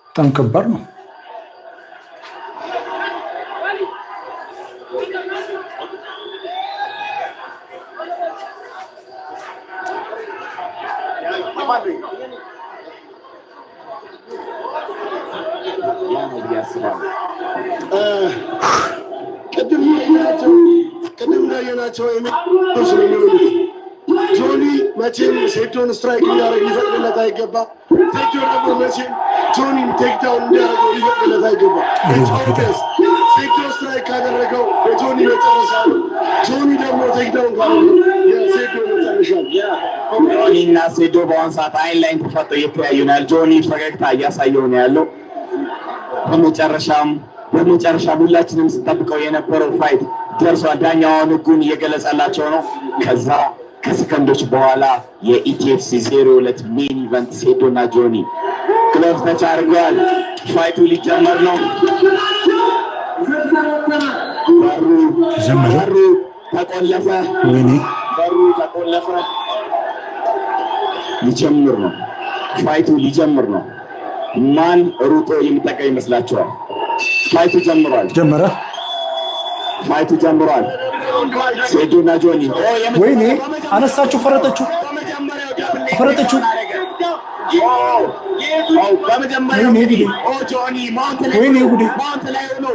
በጣም ከባድ ነው። ቅድም እንዳየናቸው ጆኒ መቼም ሴቶን ስትራይክ እንዲያደርግ ሊፈቅድለት አይገባ። ሴቶ ደግሞ መቼም ጆኒን ቴክዳውን እንዲያደርገው ሊፈቅድለት አይገባ። ሴቶ ስትራይክ ካደረገው የጆኒ መጨረሻ ነው። ጆኒ ደግሞ ቴክዳውን ካደረገው የሴቶ መጨረሻ ነው። ጆኒ እና ሴቶ በአሁን ሰዓት አይን ላይን ተፋጠው እየተያዩ ነው ያለው። ጆኒ ፈገግታ እያሳየው ነው ያለው። በመጨረሻም ሁላችንም ስንጠብቀው የነበረው ፋይት ደርሷል። ዳኛውን ህጉን እየገለጸላቸው ነው። ከዛ ከሰከንዶች በኋላ የኢቲኤፍሲ 02 ሜን ኢቨንት ሴዶና ጆኒ ክለብ ተች አድርገዋል። ፋይቱ ሊጀመር ነው። በሩ ተቆለፈ። ሊጀምር ነው። ፋይቱ ሊጀምር ነው። ማን ሩጦ የሚጠቃ ይመስላችኋል? ፋይቱ ጀምሯል። ፋይቱ ጀምሯል። ሴዶና ጆኒ ወይኔ አነሳችሁ፣ ፈረጠችው። ጆኒ ማውንት ላይ ሆኖ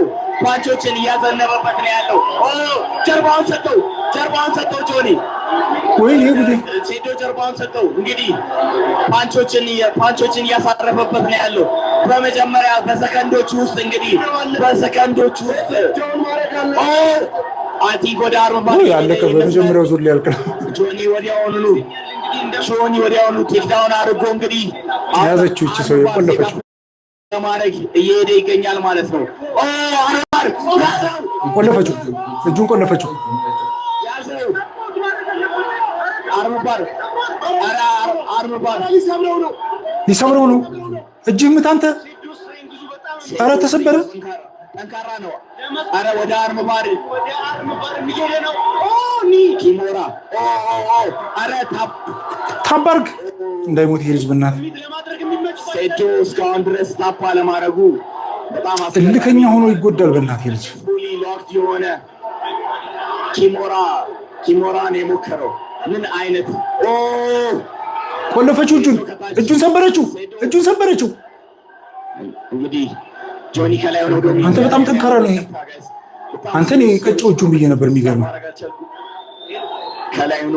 ፓንቾችን እያዘነበበት ነው ያለው። ጀርባውን ሰጠው ጆኒ። ወይኔ ጉዴ! ሴዶ ጀርባውን ሰጠው። እንግዲህ ፓንቾችን እያሳረፈበት ነው ያለው። በመጀመሪያ በሰከንዶች ውስጥ አቲክ ወደ አርባ ያለቀ በመጀመሪያው ዙር ሊያልቅ ነው። ጆኒ ወዲያውኑ ቴክዳውን አድርጎ እንግዲህ ያዘችው እቺ ሰው የቆለፈችው ለማድረግ እየሄደ ይገኛል ማለት ነው። እጁን ቆለፈችው። አርምባር ሊሰብረው ነው። እጅህ ምት አንተ። ኧረ ተሰበረ። ጠንካራ ነው። ኧረ ወደ አርምባር እየሄደ ነው። ኪሞራ ኧረ ታባርግ እንዳይሞት ይሄ ልጅ በእናትህ። ሴዶ እስካሁን ድረስ ታፓ ለማድረጉ በጣም እልከኛ ሆኖ ይጎዳል። በእናትህ ልጅ ሎክድ የሆነ ኪሞራን የሞከረው ምን አይነት ቆለፈችው። እጁን ሰበረችው። እንግዲህ ጆኒ ከላይ ሆኖ አንተ በጣም ጠንካራ ነው። ይሄ አንተን የቀጨው እጁን ብዬ ነበር። የሚገርመው ከላይ ሆኖ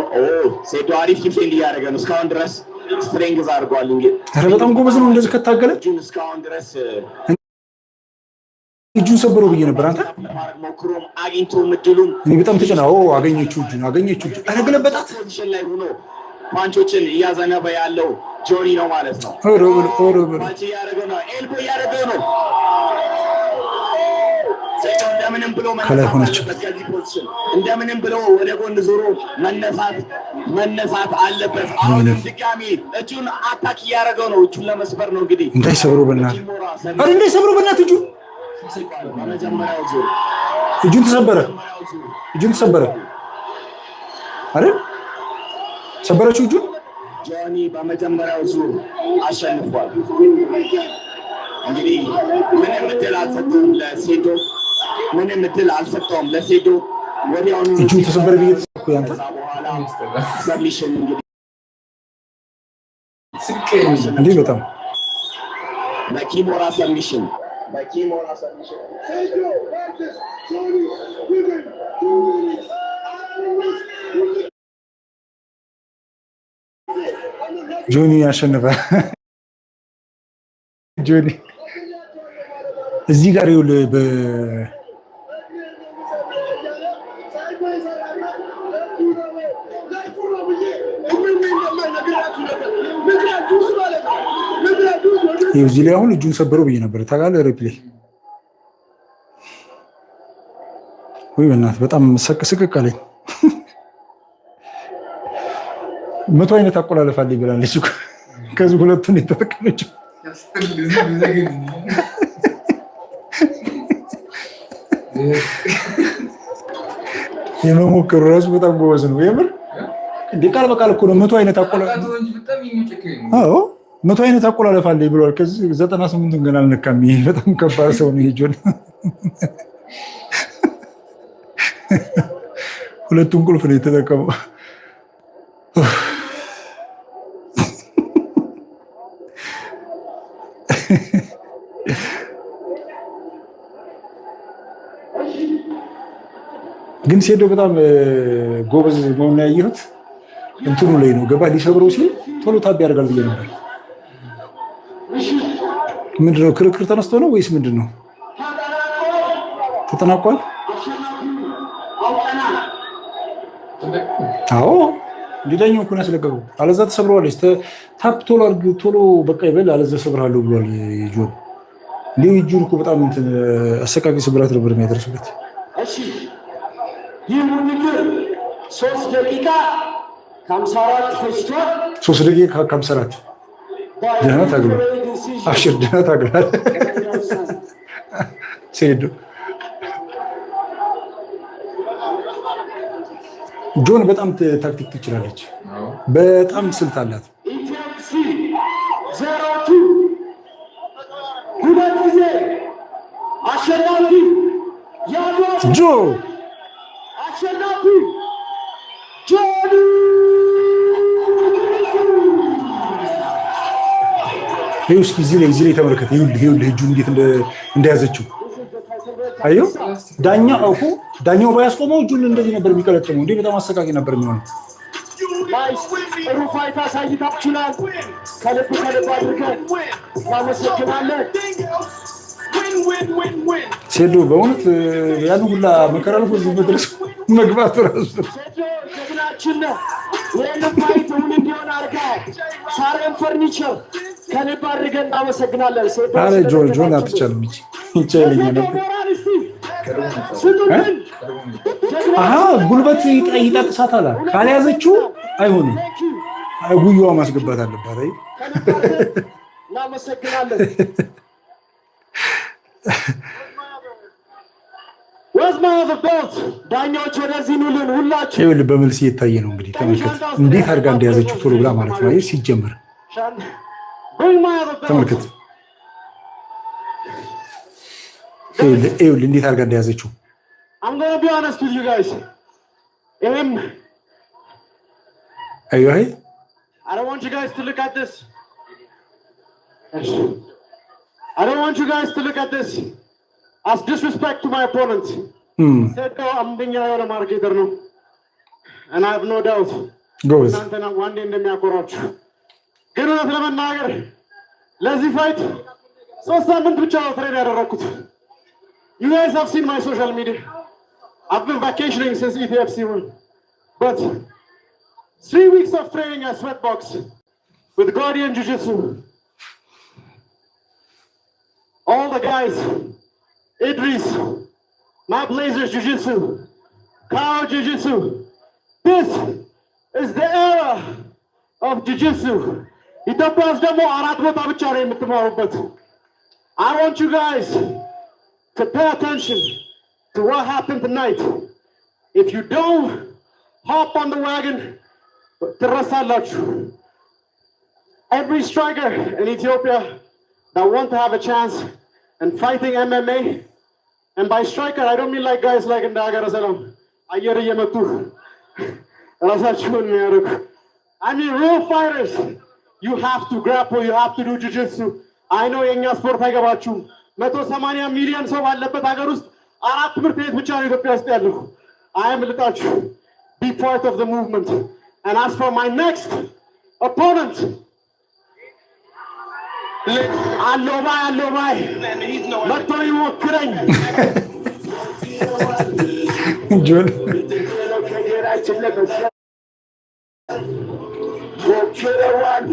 ሴዶ አሪፍ ዲፌንድ እያደረገ ነው እስካሁን ድረስ ስትሬንግዝ አድርጓል። እንግዲህ ኧረ በጣም ጎበዝ ነው። እንደዚህ ከታገለ እስካሁን ድረስ እጁን ሰበረው ብዬ ነበር። አንተ ሞክሮም አግኝቶ ምድሉን እኔ በጣም ተጨናው አገኘችው። ኧረ ገለበጣት። ፖዚሽን ላይ ሆኖ ፓንቾችን እያዘነበ ያለው ጆኒ ነው ማለት ነው። ፓንች እያደረገው ነው። ኤልቦ እያደረገው ነው። እንደምንም ብሎ እንደምንም ብሎ ወደ ጎን ዞሮ መነሳት አለበት። አሁን ድጋሚ እጁን አታክ እያደረገው ነው። እጁን ለመስበር ነው እንግዲህ። እንዳይሰብሩ በእናትህ እጁን ተሰበረ አይደል? ሰበረችው እጁን። ጆኒ በመጀመሪያው ዙር አሸንፏል። እንግዲህ ምንም እድል አልሰጠውም ለሴዶ ወዲያውኑ እጁን ተሰበረ ብዬ ተሰኩ። ያንተ ሰብሚሽን እንግዲህ በጣም በኪሞራ ሰብሚሽን ጆኒ ያሸነፈ። ጆኒ እዚህ ጋር ይውል እዚህ ላይ አሁን እጁን ሰበረው ብዬ ነበር። ታውቃለህ ሪፕሌይ ወይ በእናትህ በጣም ስቅቅ አለኝ። መቶ አይነት አቆላለፍ አለ ይብላለች እኮ ከዚህ ሁለቱን የተጠቀመችው የመሞከሩ ራሱ በጣም ጎበዝ ነው። የምር እንደ ቃል በቃል እኮ ነው። መቶ አይነት አቆላለፍ። አዎ 100 አይነት አቆላለፍ አለኝ ብሏል። ከዚህ 98ን ገና አልነካም። ይሄ በጣም ከባድ ሰው ነው። ጆን ሁለቱን ቁልፍ ነው የተጠቀመው። ግን ሴዶ በጣም ጎበዝ መሆኑን ያየሁት እንትኑ ላይ ነው። ገባ ሊሰብረው ሲል ቶሎ ታብ ያደርጋል ብዬ ነበር። ምንድነው ክርክር ተነስቶ ነው ወይስ ምንድነው? ተጠናቋል? አዎ ሊዳኛው እኮ ነው ያስለቀቀው። አለዛ ተሰብረዋለች። ታፕ ቶሎ አድርግ ቶሎ በቃ ይበል አለዛ ሰብራለሁ ብሏል ጆን። እጁን እኮ በጣም እንትን አሰቃቂ ስብራት ነበር የሚያደርሱበት። እሺ ይህ ውድድር 3 ደቂቃ ከ54 ፈጅቷል። 3 ደቂቃ ከ54 ደህና ታግሏል። አብሽር ደህና ታግሏል። ሴዶ ጆን በጣም ታክቲክ ትችላለች። በጣም ስልት አላት። ኢቲኤፍሲ 02 ሁለት ጊዜ አሸናፊ ጆ አሸናፊ ጆኒ ይኸው እዚህ ላይ ተመልከት። ይኸውልህ እጁን እንዴት እንደያዘችው አየሁ። ዳኛው ባያስቆመው እጁን እንደዚህ ነበር የሚቀለጥመው። እንዴ በጣም አሰቃቂ ነበር የሚሆነው። ጥሩ ፋይት አሳይታችሁናል። ከልብ አድርገን እናመሰግናለን። ሴዶ በእውነት ያን ሁላ መከራ አልፎ እዚህ መድረስ መግባቱ ራሱ ጀግናችን ነው። ይህንን ፋይት እውን እንዲሆን አድርገሃል። ሳሬም ፈርኒቸር ከልብ አድርገን እናመሰግናለን። ኧረ ጆን አትቻልም። ይቻለኛል ነበር። ጉልበት ይጠጥሳታል። ካልያዘችው አይሆንም። ጉያዋ ማስገባት አለባት። እናመሰግናለን። ዳኛዎች ወደዚህ ኑልን። ሁላችሁ ይኸውልህ በመልስ እየታየ ነው እንግዲህ ተመልከት፣ እንዴት አድርጋ እንደያዘችው ቶሎ ብላ ማለት ነው። ሲጀመር ተመልከት፣ ይኸውልህ እንዴት አድርጋ እንደያዘችው። I'm going to be honest with you guys. አየሁ። I don't want you guys to look at this. I don't want you guys to look at this as disrespect to my opponent. I'm being a marketer now, and I have no doubt. Goes. One day in the Miakorach. Get on the Nagar. Lazy fight. So someone to chow trainer Rakut. You guys have seen my social media. I've been vacationing since ETFC 1. But 3 weeks of training at Sweatbox with Guardian Jiu-Jitsu. All the guys, Idris, my Blazers Jiu-Jitsu, Kao Jiu-Jitsu. This is the era of Jiu-Jitsu. I want you guys to pay attention to what happened tonight. If you don't hop on the wagon, every striker in Ethiopia that want to have a chance in fighting MMA, and by striker I don't mean like guys like in Dagara Salam, I mean real fighters. You have to grapple, you have to do jiu-jitsu. I know የኛ ስፖርት አይገባችሁም። 180 ሚሊዮን ሰው ባለበት ሀገር ውስጥ 4 ትምህርት ቤት ብቻ ነው ኢትዮጵያ ውስጥ ያለው። I am ልጣችሁ. Be part of the movement. And as for my next opponent, አሎባይ መጥቶ ይሞክረኝ። ጆን What could I want?